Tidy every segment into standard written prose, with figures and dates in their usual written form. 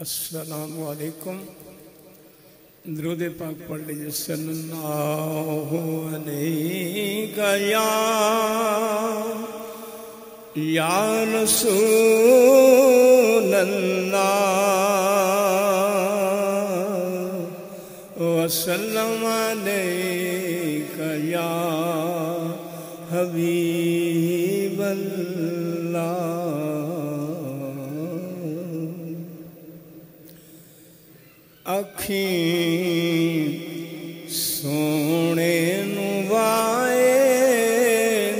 السلام علیکم. درود پاک پڑھ لیجیے. صلی اللہ علیہ یا رسول اللہ وسلم علیک یا حبیب اللہ. اکھیں سونے نوائے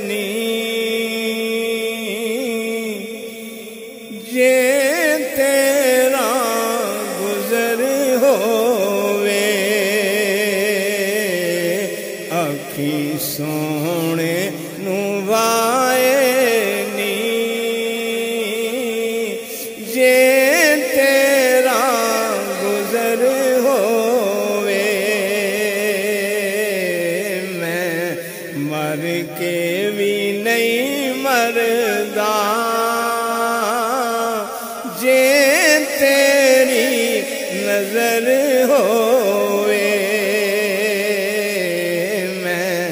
نی جے تیرا گزر ہووے. اکھیں سونے نوائے نی جے تیرا گزر ہووے. میں مر کے بھی نہیں مردا جے تیری نظر ہووے. میں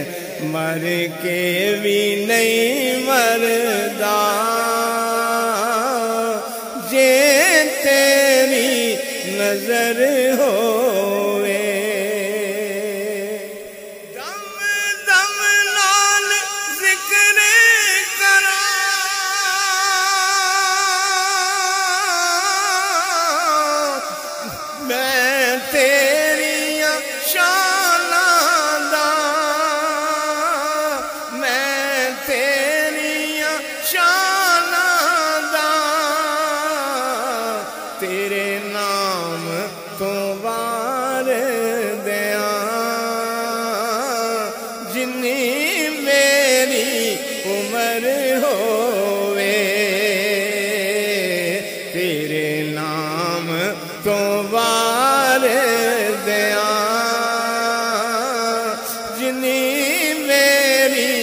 مر کے بھی نہیں مردا جے تیری نظر ہووے. دم دم نال ذکر کراں میں تیریاں شاناں دا. میں تیریاں شاناں دا. تیرے نام تو وار دیاں جنی میری عمر ہووے. تیرے نام تو وار دیاں جنی میری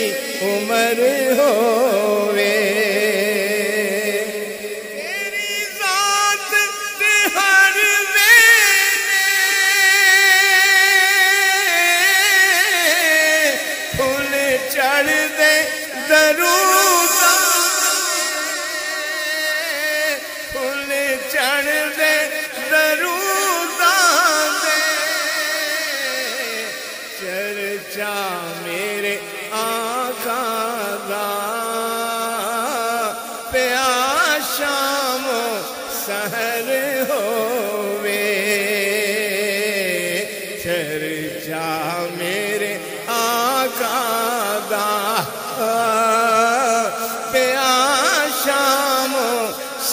عمر ہووے. چڑھ دے دروداں پھول چڑھ دے دروداں دے. چرچا میرے آقا دا پیا شام و سحر ہووے. چرچا میرے آقا دا پیا شام و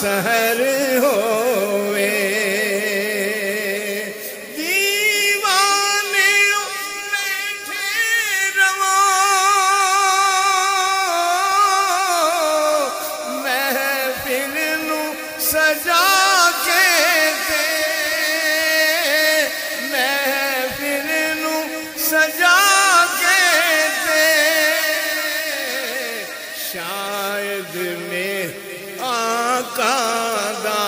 سحر ہووے. دیوانیوں بیٹھے رہو محفل نو سجا کے دے. محفل نو سجا شاید میں آقا دا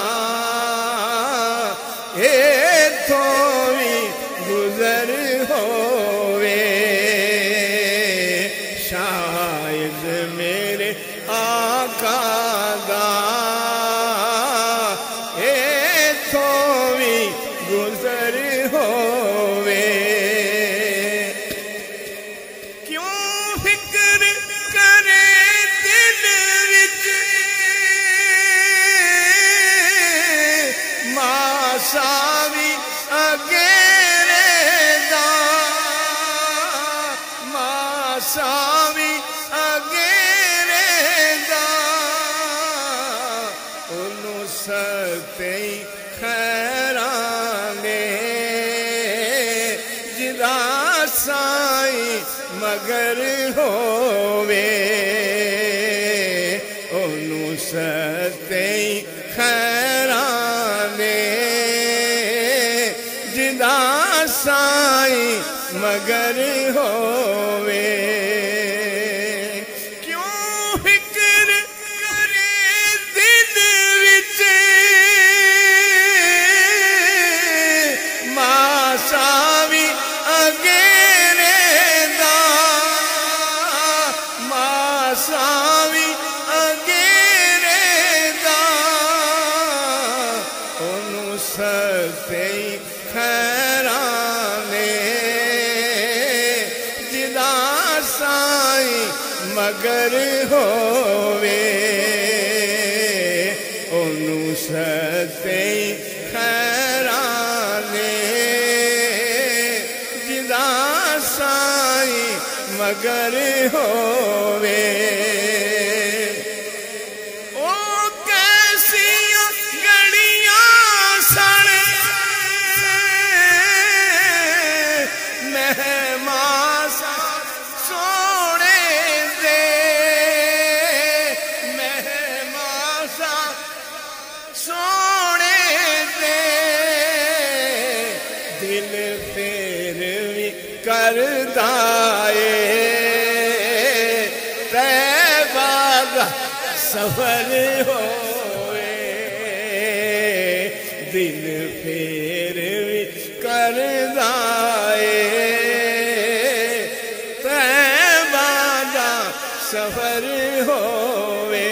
ایتھویں گزر ہووے. شاید میرے آقا دا ایتھویں گزر ہووے. ساوی اگیرے دا ماں ساوی اگیرے دا. انہوں ستیں خیراں دے جدا سائیں مگر ہووے. انہوں ستیں خیراں دے جدا سائیں مگر ہووے. کیوں فکر کرے دل وچ ستے خیرانے جدا سائی مگر ہووے اونوں ستے خیرانے جدا سائی مگر ہووے دل پھر بھی کردا اے طیبہ دا سفر ہوئے دل پھر بھی کردا اے طیبہ دا سفر ہوئے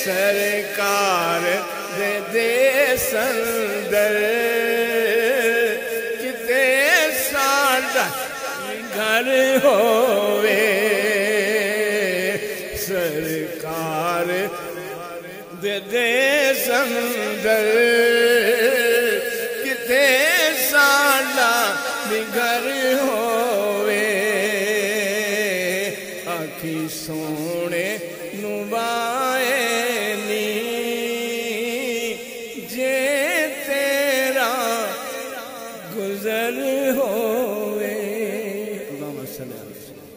سرکار دے سندر کتے ساڈا گھر ہووے سرکار دے سندر کتے ساڈا گھر ہووے آکھی سونے نبائے گزر ہو